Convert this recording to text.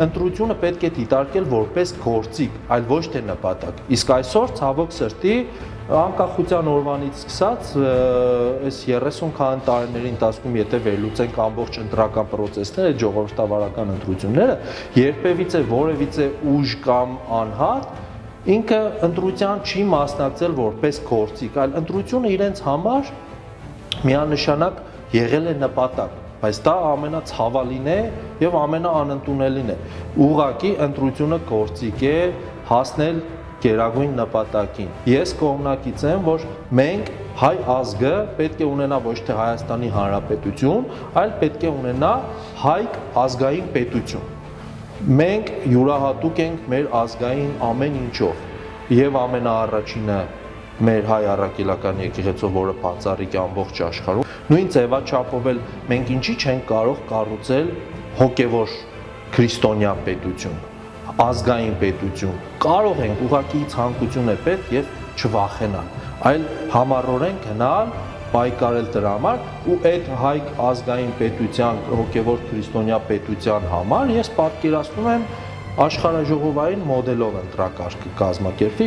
ընտրությունը պետք է դիտարկել որպես գործիք, այլ ոչ թե նպատակ։ Իսկ այսօր ցավոք սրտի անկախության օրվանից սկսած այս 30 քանի տարիների ընթացքում եթե վերլուծենք ամբողջ ընտրական process-ները, ժողովրդավարական ընտրությունները, երբևիցե որևիցե ուժ կամ անհատ ինքը ընտրության չի մասնակցել որպես գործիք, այլ ընտրությունը իրենց համար միանշանակ եղել է նպատակ, բայց դա ամենացավալին է եւ ամենաանընդունելին է։ Ուղղակի ընտրությունը գործիք է հասնել գերագույն նպատակին։ Ես կողմնակից եմ, որ մենք հայ ազգը պետք է ունենա ոչ թե Հայաստանի Հանրապետություն, այլ պետք է ունենա հայ ազգային պետություն։ Մենք յուրահատուկ ենք մեր ազգային ամեն ինչով եւ ամենաառաջինը մեր հայ առաքելական եկեղեցով, որը բացառիկ է ամբողջ աշխարհում, նույն ձևաչափով էլ մենք ինչի չենք կարող կառուցել հոգևոր քրիստոնյա պետություն, ազգային պետություն։ Կարող ենք, ուղղակի ցանկություն է պետք եւ չվախենալ, այլ համառորեն գնալ պայքարել դրա համար ու այդ հայ ազգային պետության, հոգևոր քրիստոնյա պետության համար ես պատկերացնում եմ աշխարհաժողովային մոդելով ընտրակարգը կազմակերպվի։